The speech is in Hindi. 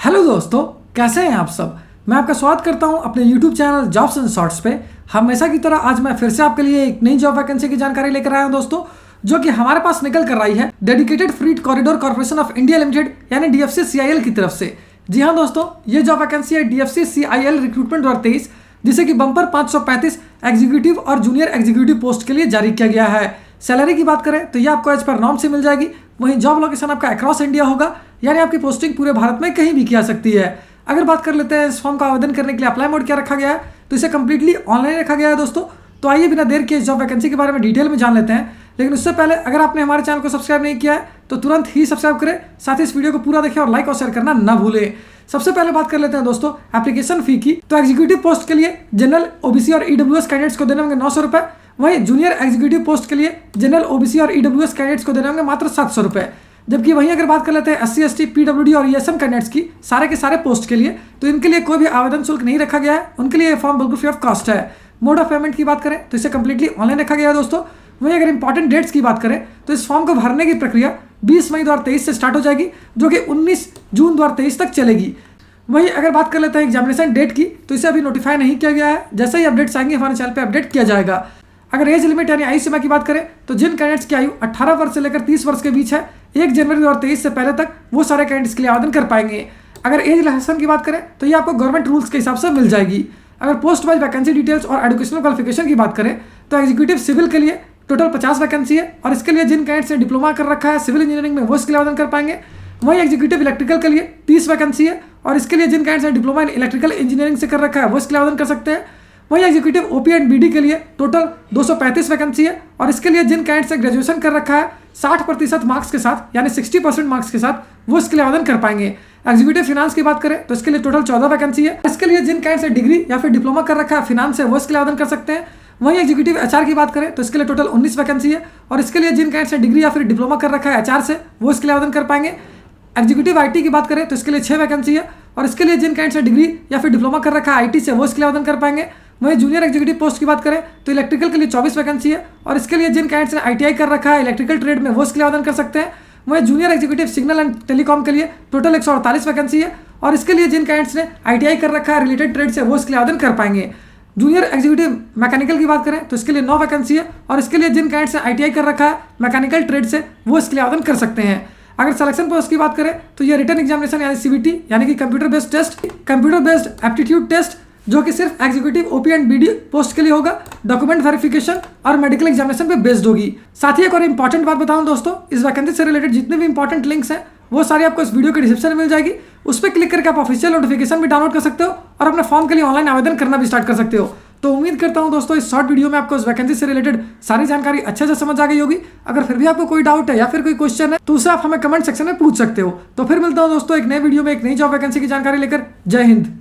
हेलो दोस्तों, कैसे हैं आप सब। मैं आपका स्वागत करता हूं अपने YouTube channel jobs and shorts पे। हमेशा की तरह आज मैं फिर से आपके लिए एक नई जॉब वैकेंसी की जानकारी लेकर आया हूं दोस्तों, जो कि हमारे पास निकल कर आई है dedicated freight corridor corporation of India limited यानी DFC-CIL की तरफ से। जी हाँ दोस्तों, ये जॉब वैकेंसी है DFC-CIL रिक्रूटमेंट 2023, जिसे कि बम्पर 535 एग्जीक्यूटिव और जूनियर एग्जीक्यूटिव पोस्ट के लिए जारी किया गया है। सैलरी की बात करें तो ये आपको एज पर नॉर्म से मिल जाएगी। वहीं जॉब लोकेशन आपका अक्रॉस इंडिया होगा, यानी आपकी पोस्टिंग पूरे भारत में कहीं भी की जा सकती है। अगर बात कर लेते हैं इस फॉर्म का आवेदन करने के लिए अप्लाई मोड क्या रखा गया है, तो इसे कंप्लीटली ऑनलाइन रखा गया है दोस्तों। तो आइए बिना देर के इस जॉब वैकेंसी के बारे में डिटेल में जान लेते हैं। लेकिन उससे पहले अगर आपने हमारे चैनल को सब्सक्राइब नहीं किया है तो तुरंत ही सब्सक्राइब करें, साथ ही इस वीडियो को पूरा देखें और लाइक और शेयर करना ना भूलें। सबसे पहले बात कर लेते हैं दोस्तों एप्लीकेशन फी की। तो एग्जीक्यूटिव पोस्ट के लिए जनरल, ओबीसी और ईडब्ल्यूएस कैंडिडेट्स को देने होंगे 900 रुपए। वहीं जूनियर एग्जीक्यूटिव पोस्ट के लिए जनरल, ओबीसी और ईडब्ल्यूएस कैंडिडेट्स को देने होंगे मात्र 700 रुपए। जबकि वहीं अगर बात कर लेते हैं SC, ST, PWD और ESM कैंडिडेट्स की, सारे के सारे पोस्ट के लिए, तो इनके लिए कोई भी आवेदन शुल्क नहीं रखा गया है। उनके लिए फॉर्म बिल्कुल फ्री ऑफ कॉस्ट है। मोड ऑफ पेमेंट की बात करें तो इसे कंप्लीटली ऑनलाइन रखा गया है दोस्तों। वहीं अगर इंपॉर्टेंट डेट्स की बात करें तो इस फॉर्म को भरने की प्रक्रिया 20 मई 2023 से स्टार्ट हो जाएगी, जो कि 19 जून 2023 तक चलेगी। वहीं अगर बात कर लेते हैं एग्जामिनेशन डेट की, तो इसे अभी नोटिफाई नहीं किया गया है। जैसे ही अपडेट्स आएंगे हमारे चैनल पर अपडेट किया जाएगा। अगर एज लिमिट यानी आयु सीमा की बात करें तो जिन कैंडिडेट्स की आयु 18 वर्ष से लेकर 30 वर्ष के बीच है, 1 जनवरी 2023 से पहले तक वो सारे कैंडिडेट्स के लिए आवेदन कर पाएंगे। अगर एज रिलैक्सेशन की बात करें तो ये आपको गवर्नमेंट रूल्स के हिसाब से मिल जाएगी। अगर पोस्ट वाइज वैकेंसी डिटेल्स और एजुकेशनल क्वालिफिकेशन की बात करें तो एग्जीक्यूटिव सिविल के लिए टोटल 50 वैकेंसी है, और इसके लिए जिन कैंडिडेट्स ने डिप्लोमा कर रखा है सिविल इंजीनियरिंग में वो इसके लिए आवेदन कर पाएंगे। वहीं एग्जीक्यूटिव इलेक्ट्रिकल के लिए 30 वैकेंसी है, और इसके लिए जिन कैंडिडेट्स ने डिप्लोमा इन इलेक्ट्रिकल इंजीनियरिंग से कर रखा है वो इसके लिए आवेदन कर सकते हैं। वहीं एग्जीक्यूटिव OP एंड BD के लिए टोटल 235 वैकेंसी है, और इसके लिए जिन कैंडिडेट्स ने ग्रेजुएशन कर रखा है 60% मार्क्स के साथ यानी 60% मार्क्स के साथ वो इसके लिए आवेदन कर पाएंगे। एग्जीक्यूटिव फिनांस की बात करें तो इसके लिए टोटल 14 वैकेंसी है। इसके लिए जिन कैंडिडेट्स ने डिग्री या फिर डिप्लोमा कर रखा है फिनांस से वो इसके लिए आवेदन कर सकते हैं। वहीं एग्जीक्यूटिव HR की बात करें तो इसके लिए टोटल 19 वैकेंसी है, और इसके लिए जिन कैंडिडेट्स ने डिग्री या फिर डिप्लोमा कर रखा है HR से वो इसके लिए आवेदन कर पाएंगे। एग्जीक्यूटिव IT की बात करें तो इसके लिए 6 वैकेंसी है, और इसके लिए जिन कैंडिडेट्स ने डिग्री या फिर डिप्लोमा कर रखा है IT से वो इसके लिए आवेदन कर पाएंगे। वहीं जूनियर एग्जीक्यूटिव पोस्ट की बात करें तो इलेक्ट्रिकल के लिए 24 वैकेंसी है, और इसके लिए जिन कैंडिडेट्स ने ITI कर रखा है इलेक्ट्रिकल ट्रेड में वो इसके लिए आवेदन कर सकते हैं। वहीं junior executive signal and telecom के लिए टोटल 148 वैकेंसी है, और इसके लिए जिन कैंडिडेट्स ने ITI कर रखा है रिलेटेड ट्रेड से वो इसके लिए आवेदन कर पाएंगे। जूनियर एग्जीक्यूटिव मैकेनिकल की बात करें तो इसके लिए 9 वैकेंसी है, और इसके लिए जिन कैंडिडेट्स ने ITI कर रखा है मैकेनिकल ट्रेड से वो इसके लिए आवेदन कर सकते हैं। अगर सिलेक्शन पोस्ट की बात करें तो ये रिटन एग्जामिनेशन यानी CBT यानी कि computer based test, computer based aptitude test, जो कि सिर्फ executive OP and BD post के लिए होगा, डॉक्यूमेंट वेरिफिकेशन और मेडिकल एग्जामिनेशन पे बेस्ड होगी। साथ ही एक और इंपॉर्टेंट बात बताऊं दोस्तों, इस वैकेंसी से रिलेटेड जितने भी इंपॉर्टेंट लिंक्स हैं वो सारी आपको इस वीडियो के डिस्क्रिप्शन में मिल जाएगी। उस पर क्लिक करके आप ऑफिशियल नोटिफिकेशन भी डाउनलोड कर सकते हो और अपने फॉर्म के लिए ऑनलाइन आवेदन करना भी स्टार्ट कर सकते हो। तो उम्मीद करता हूं दोस्तों इस शॉर्ट वीडियो में आपको इस वैकेंसी से रिलेटेड सारी जानकारी अच्छे से समझ आ गई होगी। अगर फिर भी आपको कोई डाउट है या फिर कोई क्वेश्चन है तो उसे आप हमें कमेंट सेक्शन में पूछ सकते हो। तो फिर मिलता हूं दोस्तों एक नए वीडियो में एक नई जॉब वैकेंसी की जानकारी लेकर। जय हिंद।